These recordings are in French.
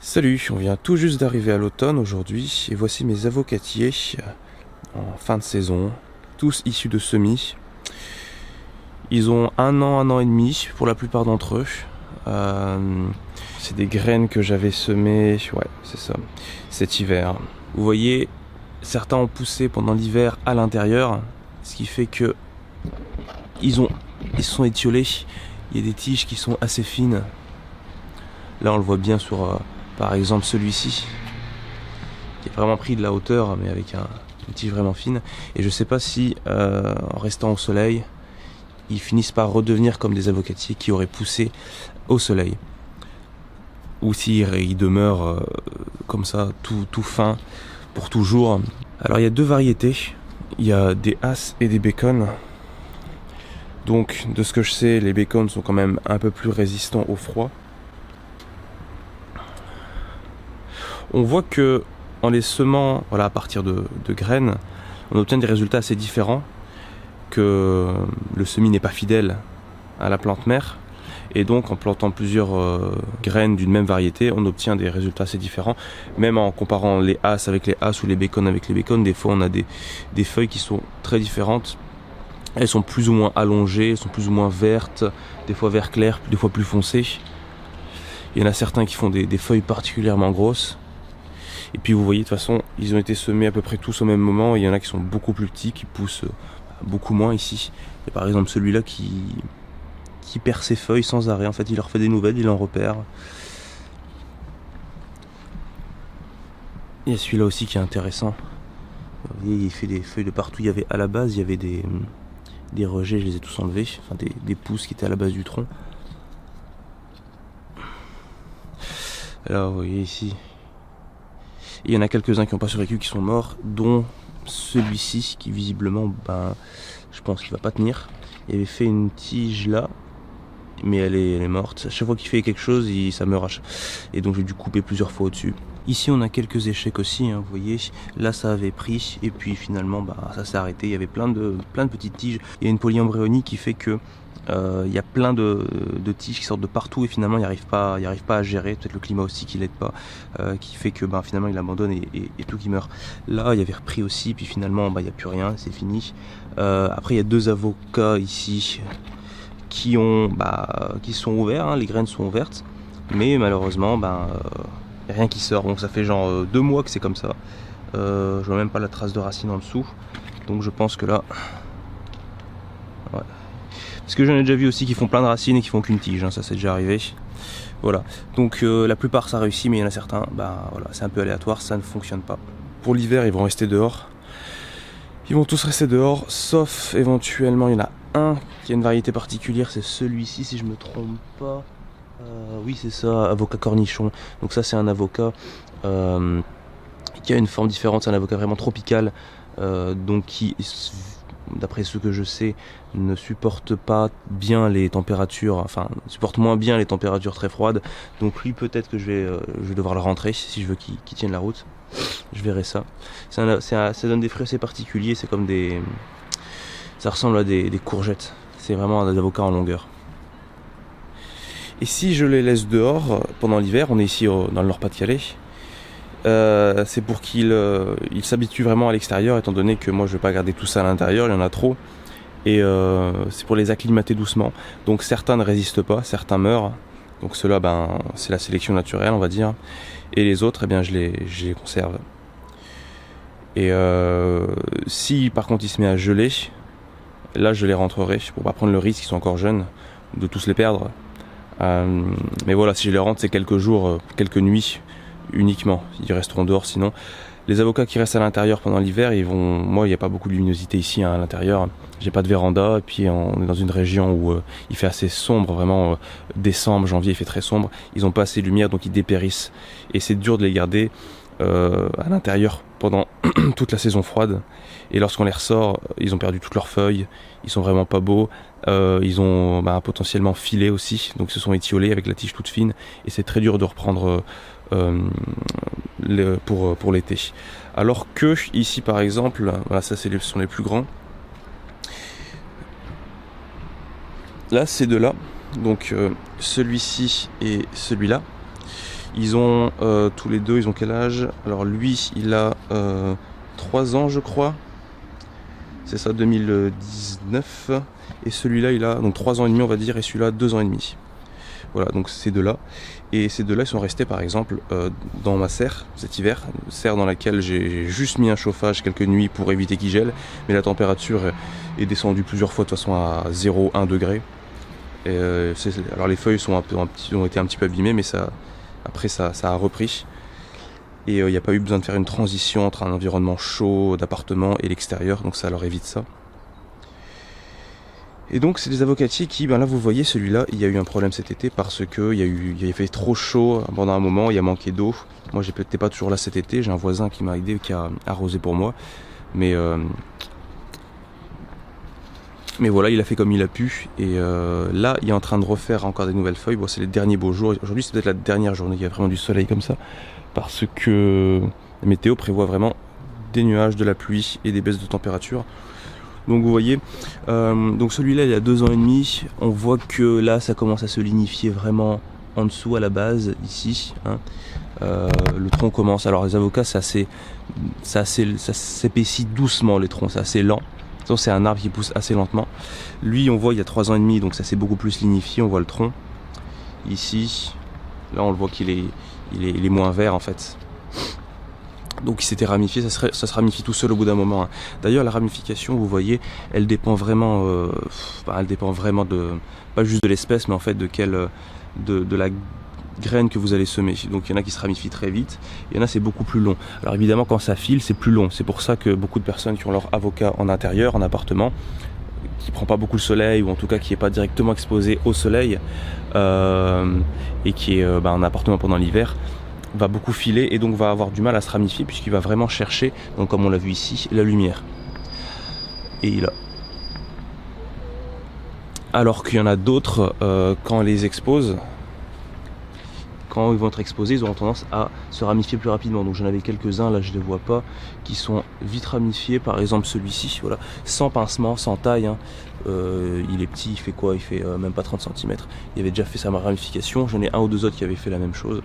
Salut, on vient tout juste d'arriver à l'automne aujourd'hui et voici mes avocatiers en fin de saison, tous issus de semis. Ils ont un an et demi pour la plupart d'entre eux. C'est des graines que j'avais semées, ouais, c'est ça, cet hiver. Vous voyez, certains ont poussé pendant l'hiver à l'intérieur, ce qui fait que ils se sont étiolés. Il y a des tiges qui sont assez fines. Là, on le voit bien sur, par exemple, celui-ci, qui a vraiment pris de la hauteur, mais avec une tige vraiment fine. Et je sais pas si, en restant au soleil, ils finissent par redevenir comme des avocatiers qui auraient poussé au soleil. Ou s'ils demeurent comme ça, tout fin, pour toujours. Alors, il y a deux variétés. Il y a des As et des Bacon. Donc, de ce que je sais, les Bacon sont quand même un peu plus résistants au froid. On voit que en les semant à partir de graines, on obtient des résultats assez différents, que le semis n'est pas fidèle à la plante mère, et donc en plantant plusieurs graines d'une même variété, on obtient des résultats assez différents. Même en comparant les As avec les As ou les Bacon avec les Bacon, des fois on a des feuilles qui sont très différentes. Elles sont plus ou moins allongées, elles sont plus ou moins vertes, des fois vert clair, des fois plus foncées. Il y en a certains qui font des feuilles particulièrement grosses. Et puis vous voyez, de toute façon, ils ont été semés à peu près tous au même moment. Et il y en a qui sont beaucoup plus petits, qui poussent beaucoup moins ici. Et par exemple celui-là qui perd ses feuilles sans arrêt. En fait, il leur fait des nouvelles, il en repère. Il y a celui-là aussi qui est intéressant. Vous voyez, il fait des feuilles de partout. Il y avait à la base, il y avait des rejets, je les ai tous enlevés. Enfin, des pousses qui étaient à la base du tronc. Alors, vous voyez ici. Il y en a quelques-uns qui n'ont pas survécu, qui sont morts, dont celui-ci qui visiblement, je pense qu'il va pas tenir. Il avait fait une tige là, mais elle est morte. À chaque fois qu'il fait quelque chose, ça meurt. Et donc j'ai dû couper plusieurs fois au-dessus. Ici on a quelques échecs aussi, vous voyez, là ça avait pris, et puis finalement ça s'est arrêté. Il y avait plein de petites tiges. Il y a une polyembryonie qui fait que il y a plein de tiges qui sortent de partout et finalement il n'arrive pas à gérer, peut-être le climat aussi qui l'aide pas, qui fait que finalement il abandonne et tout qui meurt. Là il y avait repris aussi, puis finalement il n'y a plus rien, c'est fini. Après il y a deux avocats ici qui sont ouverts, les graines sont ouvertes, mais malheureusement y a rien qui sort. Donc ça fait genre 2 mois que c'est comme ça. Je vois même pas la trace de racine en dessous, donc je pense que là, ouais. Parce que j'en ai déjà vu aussi qui font plein de racines et qui font qu'une tige, ça c'est déjà arrivé. Voilà, donc la plupart ça réussit, mais il y en a certains, c'est un peu aléatoire, ça ne fonctionne pas. Pour l'hiver, ils vont rester dehors. Ils vont tous rester dehors, sauf éventuellement, il y en a un qui a une variété particulière, c'est celui-ci si je me trompe pas. Oui c'est ça, avocat cornichon. Donc ça c'est un avocat qui a une forme différente, c'est un avocat vraiment tropical, donc qui, d'après ce que je sais, ne supporte pas bien les températures, supporte moins bien les températures très froides. Donc lui, peut-être que je vais devoir le rentrer si je veux qu'il tienne la route. Je verrai ça. Ça donne des fruits assez particuliers, c'est comme ça ressemble à des courgettes. C'est vraiment un avocat en longueur. Et si je les laisse dehors pendant l'hiver, on est ici dans le Nord-Pas-de-Calais, c'est pour qu'ils s'habituent vraiment à l'extérieur, étant donné que moi je vais pas garder tout ça à l'intérieur, il y en a trop. Et c'est pour les acclimater doucement. Donc certains ne résistent pas, certains meurent. Donc ceux-là, c'est la sélection naturelle, on va dire. Et les autres, je les conserve. Et si par contre il se met à geler, là je les rentrerai pour pas prendre le risque, ils sont encore jeunes, de tous les perdre. Mais voilà, si je les rentre, c'est quelques jours, quelques nuits uniquement. Ils resteront dehors sinon. Les avocats qui restent à l'intérieur pendant l'hiver, moi il n'y a pas beaucoup de luminosité ici à l'intérieur. J'ai pas de véranda, et puis on est dans une région où il fait assez sombre, vraiment décembre, janvier il fait très sombre. Ils n'ont pas assez de lumière, donc ils dépérissent. Et c'est dur de les garder à l'intérieur pendant toute la saison froide. Et lorsqu'on les ressort, ils ont perdu toutes leurs feuilles, ils sont vraiment pas beaux. Ils ont potentiellement filé aussi, donc ils se sont étiolés avec la tige toute fine. Et c'est très dur de reprendre pour l'été. Alors que ici par exemple, ça ce sont les plus grands. Là ces deux là, donc celui-ci et celui-là, Ils ont tous les deux, ils ont quel âge? Alors lui, il a 3 ans je crois. C'est ça, 2019. Et celui-là, il a donc 3 ans et demi on va dire, et celui-là 2 ans et demi. Voilà, donc ces deux-là. Et ces deux-là, ils sont restés par exemple dans ma serre cet hiver. Serre dans laquelle j'ai juste mis un chauffage quelques nuits pour éviter qu'il gèle. Mais la température est descendue plusieurs fois de toute façon à 0,1 degré. Et, alors les feuilles ont été un petit peu abîmées, mais après ça a repris. Et il n'y a pas eu besoin de faire une transition entre un environnement chaud d'appartement et l'extérieur. Donc ça leur évite ça. Et donc c'est des avocatiers qui, là vous voyez celui-là, il y a eu un problème cet été parce que il a fait trop chaud pendant un moment, il y a manqué d'eau. Moi j'étais pas toujours là cet été, j'ai un voisin qui m'a aidé, qui a arrosé pour moi. Mais voilà, il a fait comme il a pu. Et là il est en train de refaire encore des nouvelles feuilles. Bon, c'est les derniers beaux jours. Aujourd'hui c'est peut-être la dernière journée, il y a vraiment du soleil comme ça. Parce que la météo prévoit vraiment des nuages, de la pluie et des baisses de température. Donc vous voyez, donc celui-là il a 2 ans et demi, on voit que là ça commence à se lignifier vraiment en dessous à la base, ici. Hein. Le tronc commence, alors les avocats ça s'épaissit doucement les troncs, c'est assez lent. C'est un arbre qui pousse assez lentement. Lui on voit il y a 3 ans et demi, donc ça s'est beaucoup plus lignifié, on voit le tronc. Ici, là on le voit qu'il est moins vert en fait. Donc il s'était ramifié, ça se ramifie tout seul au bout d'un moment. Hein. D'ailleurs la ramification, vous voyez, elle dépend vraiment de, pas juste de l'espèce, mais en fait de la graine que vous allez semer. Donc il y en a qui se ramifient très vite, il y en a c'est beaucoup plus long. Alors évidemment quand ça file, c'est plus long. C'est pour ça que beaucoup de personnes qui ont leur avocat en intérieur, en appartement, qui prend pas beaucoup le soleil, ou en tout cas qui est pas directement exposé au soleil, et qui est en appartement pendant l'hiver, va beaucoup filer et donc va avoir du mal à se ramifier puisqu'il va vraiment chercher, donc comme on l'a vu ici, la lumière. Et il a. Alors qu'il y en a d'autres, quand on les expose, quand ils vont être exposés, ils auront tendance à se ramifier plus rapidement. Donc j'en avais quelques-uns, là je les vois pas, qui sont vite ramifiés. Par exemple celui-ci, voilà, sans pincement, sans taille. Hein. Il est petit, il fait quoi? Il fait même pas 30 cm. Il avait déjà fait sa ramification. J'en ai un ou deux autres qui avaient fait la même chose.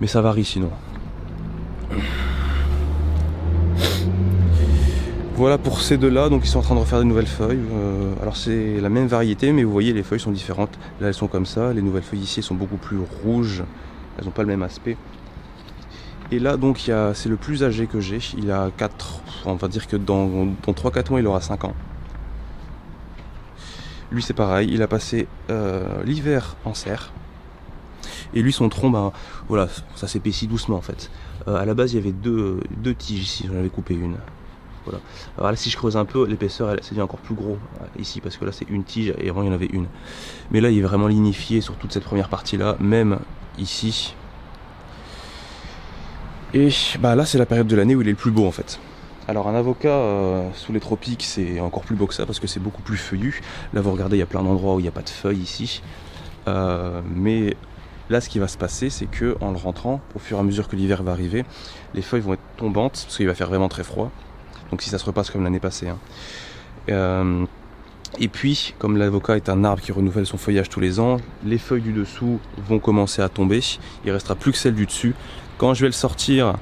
Mais ça varie sinon. Voilà pour ces deux-là, donc ils sont en train de refaire des nouvelles feuilles. Alors c'est la même variété, mais vous voyez les feuilles sont différentes. Là elles sont comme ça, les nouvelles feuilles ici elles sont beaucoup plus rouges. Elles n'ont pas le même aspect. Et là donc c'est le plus âgé que j'ai. Il a 4, on va dire que dans 3-4 mois il aura 5 ans. Lui c'est pareil, il a passé l'hiver en serre. Et lui son tronc, voilà, ça s'épaissit doucement en fait. À la base il y avait deux tiges ici, j'en avais coupé une. Voilà. Alors là si je creuse un peu, l'épaisseur c'est encore plus gros ici, parce que là c'est une tige et avant il y en avait une. Mais là il est vraiment lignifié sur toute cette première partie là, même ici. Et là c'est la période de l'année où il est le plus beau en fait. Alors un avocat sous les tropiques c'est encore plus beau que ça parce que c'est beaucoup plus feuillu. Là vous regardez il y a plein d'endroits où il n'y a pas de feuilles ici. Mais là ce qui va se passer c'est que en le rentrant, au fur et à mesure que l'hiver va arriver, les feuilles vont être tombantes parce qu'il va faire vraiment très froid. Donc si ça se repasse comme l'année passée. Hein. Et puis comme l'avocat est un arbre qui renouvelle son feuillage tous les ans, les feuilles du dessous vont commencer à tomber. Il ne restera plus que celles du dessus. Quand je vais le sortir,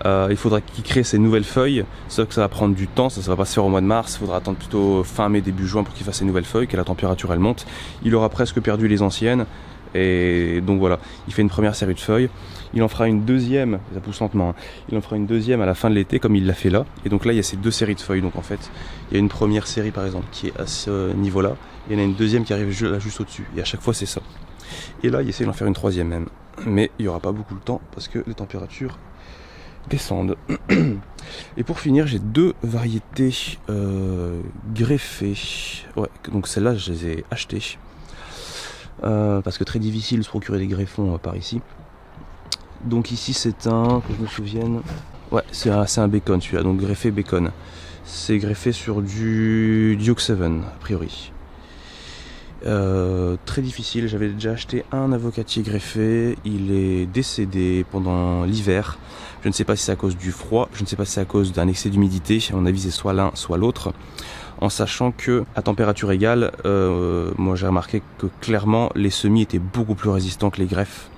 il faudra qu'il crée ces nouvelles feuilles, sauf que ça va prendre du temps, ça va pas se faire au mois de mars, il faudra attendre plutôt fin mai, début juin pour qu'il fasse ces nouvelles feuilles, que la température elle monte. Il aura presque perdu les anciennes, et donc voilà, il fait une première série de feuilles, il en fera une deuxième, ça pousse lentement, hein. Il en fera une deuxième à la fin de l'été comme il l'a fait là, et donc là il y a ces deux séries de feuilles, donc en fait il y a une première série par exemple qui est à ce niveau là, et il y en a une deuxième qui arrive là juste au dessus, et à chaque fois c'est ça. Et là il essaie d'en faire une troisième même, mais il n'y aura pas beaucoup de temps parce que les températures descendent. Et pour finir j'ai deux variétés greffées, ouais, donc celles-là je les ai achetées parce que très difficile de se procurer des greffons par ici. Donc ici c'est un, que je me souvienne, ouais c'est un bacon celui-là, donc greffé bacon. C'est greffé sur du Duke 7 a priori. Très difficile, j'avais déjà acheté un avocatier greffé, il est décédé pendant l'hiver. Je ne sais pas si c'est à cause du froid, je ne sais pas si c'est à cause d'un excès d'humidité, à mon avis c'est soit l'un soit l'autre. En sachant que à température égale, moi j'ai remarqué que clairement les semis étaient beaucoup plus résistants que les greffes.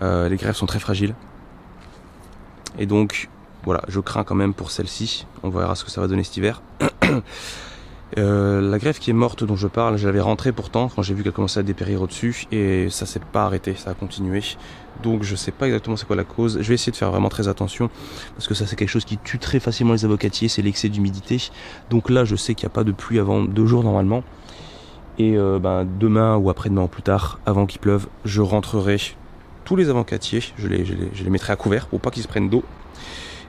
Les greffes sont très fragiles. Et donc, voilà, je crains quand même pour celle-ci. On verra ce que ça va donner cet hiver. La greffe qui est morte dont je parle, je l'avais rentrée pourtant quand j'ai vu qu'elle commençait à dépérir au-dessus et ça s'est pas arrêté, ça a continué. Donc je sais pas exactement c'est quoi la cause. Je vais essayer de faire vraiment très attention parce que ça c'est quelque chose qui tue très facilement les avocatiers, c'est l'excès d'humidité. Donc là je sais qu'il n'y a pas de pluie avant 2 jours normalement. Et demain ou après-demain ou plus tard, avant qu'il pleuve, je rentrerai tous les avocatiers, je les mettrai à couvert pour pas qu'ils se prennent d'eau.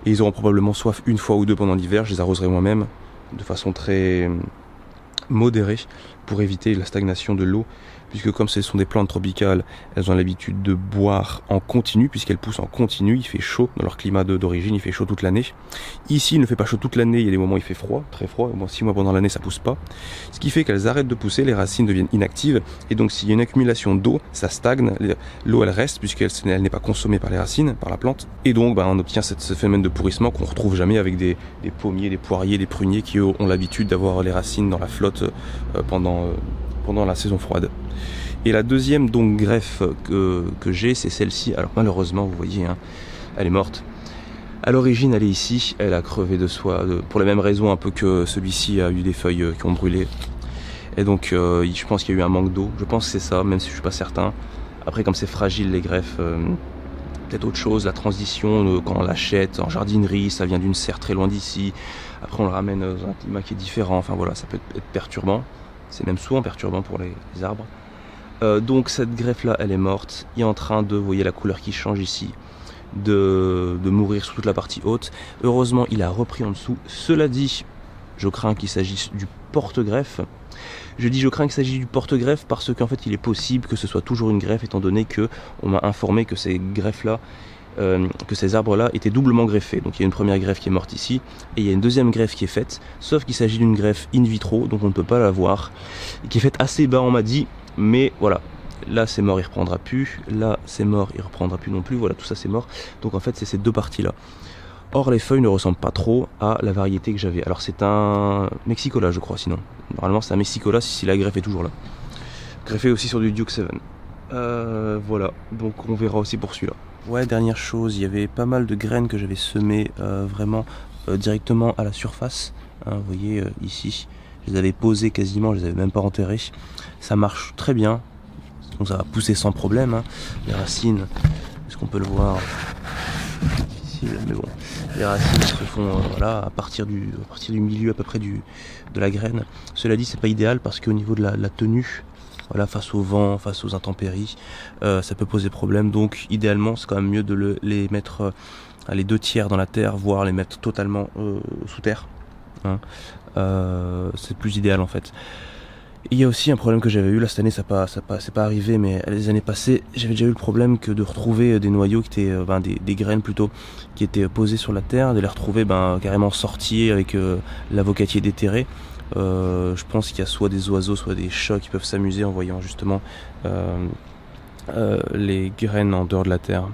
Et ils auront probablement soif une fois ou deux pendant l'hiver, je les arroserai moi-même de façon très modérée pour éviter la stagnation de l'eau, puisque comme ce sont des plantes tropicales, elles ont l'habitude de boire en continu, puisqu'elles poussent en continu, il fait chaud dans leur climat d'origine, il fait chaud toute l'année. Ici il ne fait pas chaud toute l'année, il y a des moments où il fait froid, très froid, au moins 6 mois pendant l'année ça pousse pas, ce qui fait qu'elles arrêtent de pousser, les racines deviennent inactives, et donc s'il y a une accumulation d'eau, ça stagne, l'eau elle reste, puisqu'elle n'est pas consommée par les racines, par la plante, et donc on obtient ce phénomène de pourrissement qu'on retrouve jamais avec des pommiers, des poiriers, des pruniers qui eux, ont l'habitude d'avoir les racines dans la flotte pendant la saison froide. Et la deuxième donc greffe que j'ai, c'est celle-ci. Alors malheureusement, vous voyez, hein, elle est morte. À l'origine, elle est ici, elle a crevé de soie, pour les mêmes raisons un peu que celui-ci a eu des feuilles qui ont brûlé. Et donc je pense qu'il y a eu un manque d'eau, je pense que c'est ça, même si je suis pas certain. Après comme c'est fragile les greffes, peut-être autre chose, la transition quand on l'achète en jardinerie, ça vient d'une serre très loin d'ici. Après on le ramène dans un climat qui est différent, enfin voilà, ça peut être perturbant. C'est même souvent perturbant pour les arbres. Donc cette greffe là elle est morte, il est en train de, vous voyez la couleur qui change ici, de mourir sur toute la partie haute. Heureusement il a repris en dessous. Cela dit, je crains qu'il s'agisse du porte-greffe. Je dis je crains qu'il s'agisse du porte-greffe parce qu'en fait il est possible que ce soit toujours une greffe, étant donné que on m'a informé que ces greffes là, que ces arbres là étaient doublement greffés. Donc il y a une première greffe qui est morte ici et il y a une deuxième greffe qui est faite, sauf qu'il s'agit d'une greffe in vitro, donc on ne peut pas la voir, qui est faite assez bas on m'a dit. Mais voilà, là c'est mort, il reprendra plus, là c'est mort, il reprendra plus non plus, voilà, tout ça c'est mort. Donc en fait c'est ces deux parties là. Or les feuilles ne ressemblent pas trop à la variété que j'avais. Alors c'est un Mexicola je crois, sinon. Normalement c'est un Mexicola si la greffe est toujours là. Greffé aussi sur du Duke 7. Voilà, donc on verra aussi pour celui-là. Ouais, dernière chose, il y avait pas mal de graines que j'avais semées vraiment directement à la surface. Hein, vous voyez ici. Je les avais posées quasiment, je les avais même pas enterrées. Ça marche très bien, donc ça va pousser sans problème. Hein. Les racines, est-ce qu'on peut le voir? Difficile, mais bon. Les racines se font voilà, à partir du milieu à peu près de la graine. Cela dit, c'est pas idéal parce qu'au niveau de la tenue, voilà, face au vent, face aux intempéries, ça peut poser problème. Donc idéalement, c'est quand même mieux de les mettre les 2/3 dans la terre, voire les mettre totalement sous terre. Hein. C'est plus idéal en fait. Et il y a aussi un problème que j'avais eu là cette année, c'est pas arrivé, mais les années passées j'avais déjà eu le problème que de retrouver des noyaux qui étaient des graines plutôt qui étaient posées sur la terre, de les retrouver carrément sorties avec l'avocatier déterré. Je pense qu'il y a soit des oiseaux, soit des chats qui peuvent s'amuser en voyant justement les graines en dehors de la terre.